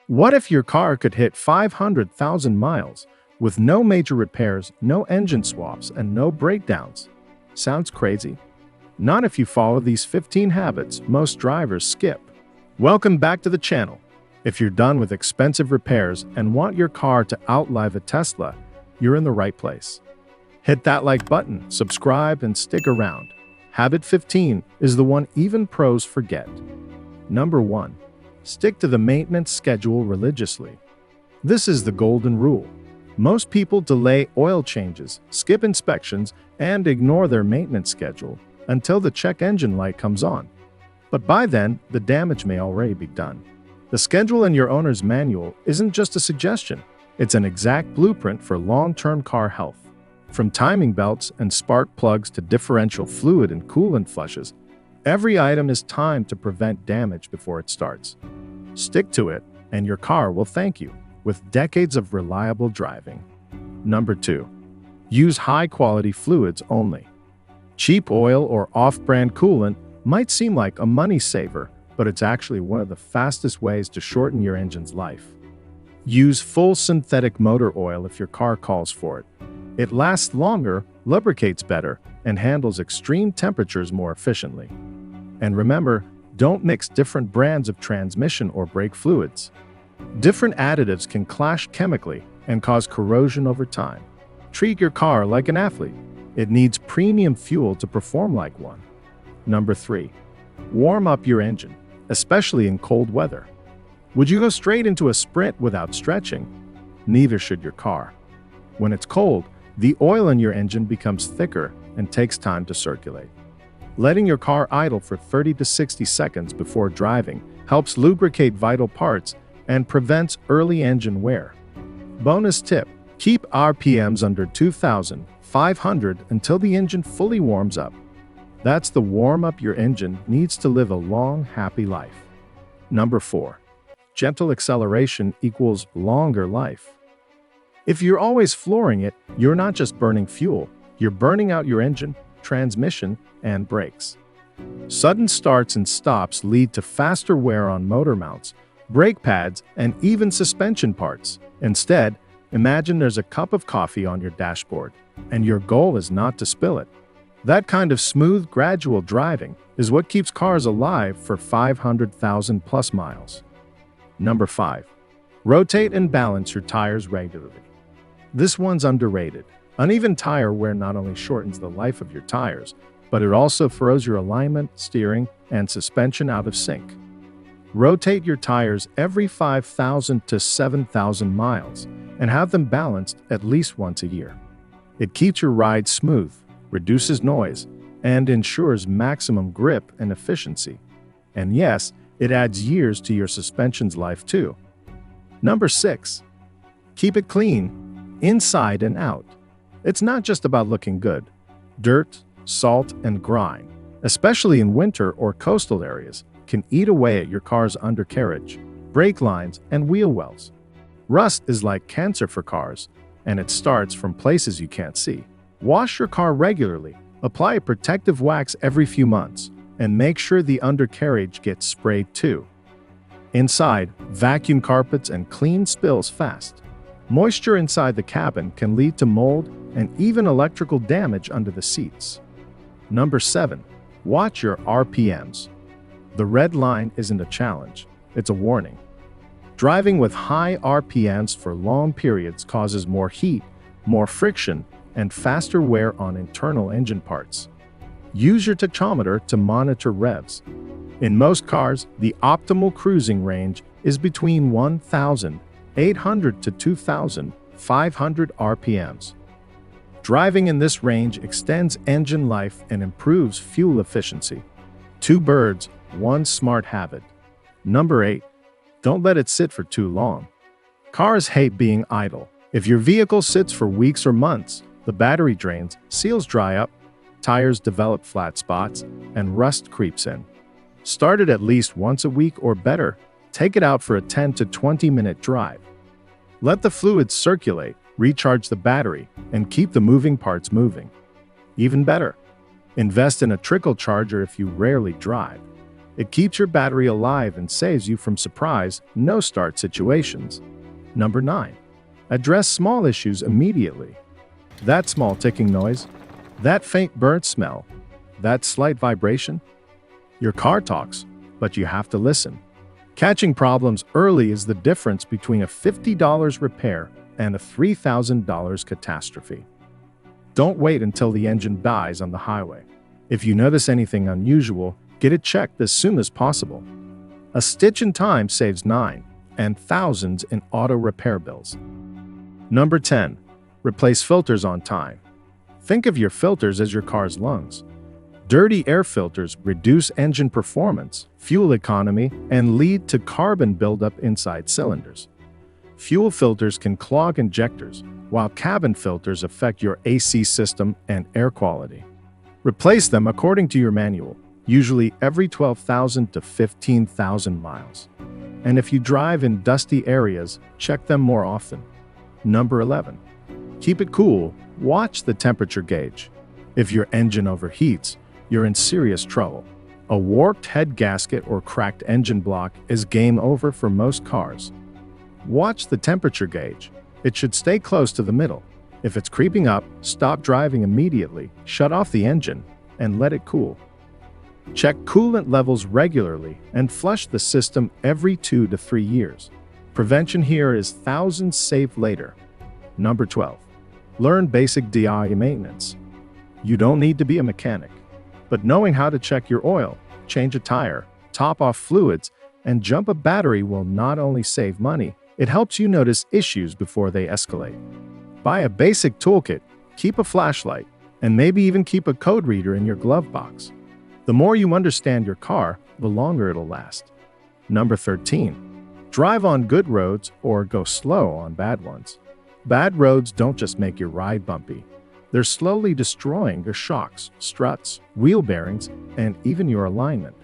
What if your car could hit 500,000 miles with no major repairs, no engine swaps, and no breakdowns? Sounds crazy? Not if you follow these 15 habits most drivers skip. Welcome back to the channel. If you're done with expensive repairs and want your car to outlive a Tesla, you're in the right place. Hit that like button, subscribe, and stick around. Habit 15 is the one even pros forget. Number 1. Stick to the maintenance schedule religiously. This is the golden rule. Most people delay oil changes, skip inspections, and ignore their maintenance schedule until the check engine light comes on. But by then, the damage may already be done. The schedule in your owner's manual isn't just a suggestion, it's an exact blueprint for long-term car health. From timing belts and spark plugs to differential fluid and coolant flushes, every item is timed to prevent damage before it starts. Stick to it, and your car will thank you, with decades of reliable driving. Number 2. Use high-quality fluids only. Cheap oil or off-brand coolant might seem like a money saver, but it's actually one of the fastest ways to shorten your engine's life. Use full synthetic motor oil if your car calls for it. It lasts longer, lubricates better, and handles extreme temperatures more efficiently. And remember, don't mix different brands of transmission or brake fluids. Different additives can clash chemically and cause corrosion over time. Treat your car like an athlete. It needs premium fuel to perform like one. Number 3. Warm up your engine, especially in cold weather. Would you go straight into a sprint without stretching? Neither should your car. When it's cold, the oil in your engine becomes thicker and takes time to circulate. Letting your car idle for 30 to 60 seconds before driving helps lubricate vital parts and prevents early engine wear. Bonus tip: keep RPMs under 2,500 until the engine fully warms up. That's the warm up your engine needs to live a long, happy life. Number 4. Gentle acceleration equals longer life. If you're always flooring it, you're not just burning fuel, you're burning out your engine, transmission, and brakes. Sudden starts and stops lead to faster wear on motor mounts, brake pads, and even suspension parts. Instead, imagine there's a cup of coffee on your dashboard, and your goal is not to spill it. That kind of smooth, gradual driving is what keeps cars alive for 500,000 plus miles. Number 5. Rotate and balance your tires regularly. This one's underrated. Uneven tire wear not only shortens the life of your tires, but it also throws your alignment, steering, and suspension out of sync. Rotate your tires every 5,000 to 7,000 miles and have them balanced at least once a year. It keeps your ride smooth, reduces noise, and ensures maximum grip and efficiency. And yes, it adds years to your suspension's life too. Number 6. Keep it clean, inside and out. It's not just about looking good. Dirt, salt, and grime, especially in winter or coastal areas, can eat away at your car's undercarriage, brake lines, and wheel wells. Rust is like cancer for cars, and it starts from places you can't see. Wash your car regularly, apply a protective wax every few months, and make sure the undercarriage gets sprayed too. Inside, vacuum carpets and clean spills fast. Moisture inside the cabin can lead to mold and even electrical damage under the seats. Number 7. Watch your RPMs. The red line isn't a challenge, it's a warning. Driving with high RPMs for long periods causes more heat, more friction, and faster wear on internal engine parts. Use your tachometer to monitor revs. In most cars, the optimal cruising range is between 1,800 to 2,500 RPMs. Driving in this range extends engine life and improves fuel efficiency. 2 birds, 1 smart habit. Number 8. Don't let it sit for too long. Cars hate being idle. If your vehicle sits for weeks or months, the battery drains, seals dry up, tires develop flat spots, and rust creeps in. Start it at least once a week or better, take it out for a 10 to 20 minute drive. Let the fluids circulate, recharge the battery, and keep the moving parts moving. Even better, invest in a trickle charger if you rarely drive. It keeps your battery alive and saves you from surprise, no-start situations. Number 9. Address small issues immediately. That small ticking noise, that faint burnt smell, that slight vibration. Your car talks, but you have to listen. Catching problems early is the difference between a $50 repair and a $3,000 catastrophe. Don't wait until the engine dies on the highway. If you notice anything unusual, get it checked as soon as possible. A stitch in time saves 9 and thousands in auto repair bills. Number 10. Replace filters on time. Think of your filters as your car's lungs. Dirty air filters reduce engine performance, fuel economy, and lead to carbon buildup inside cylinders. Fuel filters can clog injectors, while cabin filters affect your AC system and air quality. Replace them according to your manual, usually every 12,000 to 15,000 miles. And if you drive in dusty areas, check them more often. Number 11. Keep it cool. Watch the temperature gauge. If your engine overheats, you're in serious trouble. A warped head gasket or cracked engine block is game over for most cars. Watch the temperature gauge. It should stay close to the middle. If it's creeping up, stop driving immediately, shut off the engine, and let it cool. Check coolant levels regularly and flush the system every 2 to 3 years. Prevention here is thousands saved later. Number 12. Learn basic DIY maintenance. You don't need to be a mechanic, but knowing how to check your oil, change a tire, top off fluids, and jump a battery will not only save money, it helps you notice issues before they escalate. Buy a basic toolkit, keep a flashlight, and maybe even keep a code reader in your glove box. The more you understand your car, the longer it'll last. Number 13. Drive on good roads or go slow on bad ones. Bad roads don't just make your ride bumpy. They're slowly destroying your shocks, struts, wheel bearings, and even your alignment.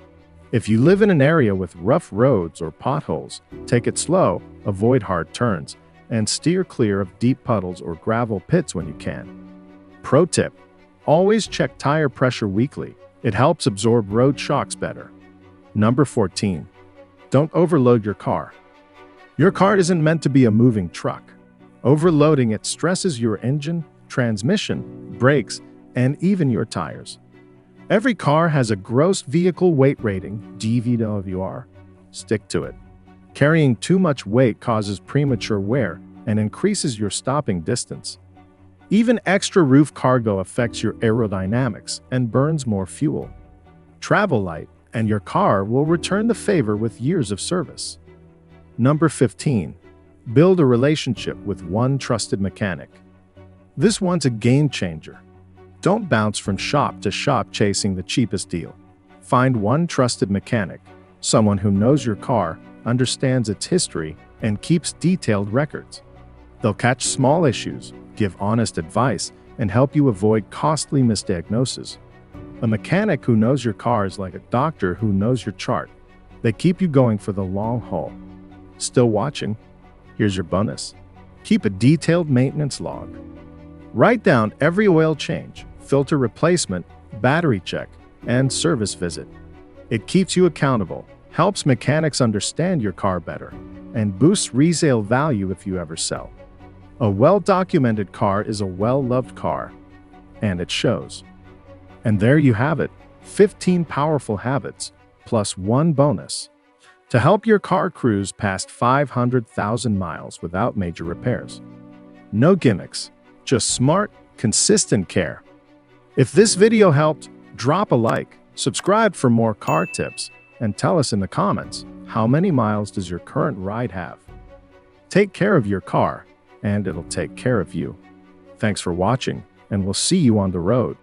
If you live in an area with rough roads or potholes, take it slow, avoid hard turns, and steer clear of deep puddles or gravel pits when you can. Pro tip: always check tire pressure weekly. It helps absorb road shocks better. Number 14. Don't overload your car. Your car isn't meant to be a moving truck. Overloading it stresses your engine, transmission, brakes, and even your tires. Every car has a gross vehicle weight rating, GVWR. Stick to it. Carrying too much weight causes premature wear and increases your stopping distance. Even extra roof cargo affects your aerodynamics and burns more fuel. Travel light, and your car will return the favor with years of service. Number 15. Build a relationship with one trusted mechanic. This one's a game changer. Don't bounce from shop to shop chasing the cheapest deal. Find one trusted mechanic, someone who knows your car, understands its history, and keeps detailed records. They'll catch small issues, give honest advice, and help you avoid costly misdiagnoses. A mechanic who knows your car is like a doctor who knows your chart. They keep you going for the long haul. Still watching? Here's your bonus. Keep a detailed maintenance log. Write down every oil change, filter replacement, battery check, and service visit. It keeps you accountable, helps mechanics understand your car better, and boosts resale value if you ever sell. A well-documented car is a well-loved car, and it shows. And there you have it, 15 powerful habits, plus one bonus, to help your car cruise past 500,000 miles without major repairs. No gimmicks, just smart, consistent care. If this video helped, drop a like, subscribe for more car tips, and tell us in the comments, how many miles does your current ride have? Take care of your car, and it'll take care of you. Thanks for watching, and we'll see you on the road.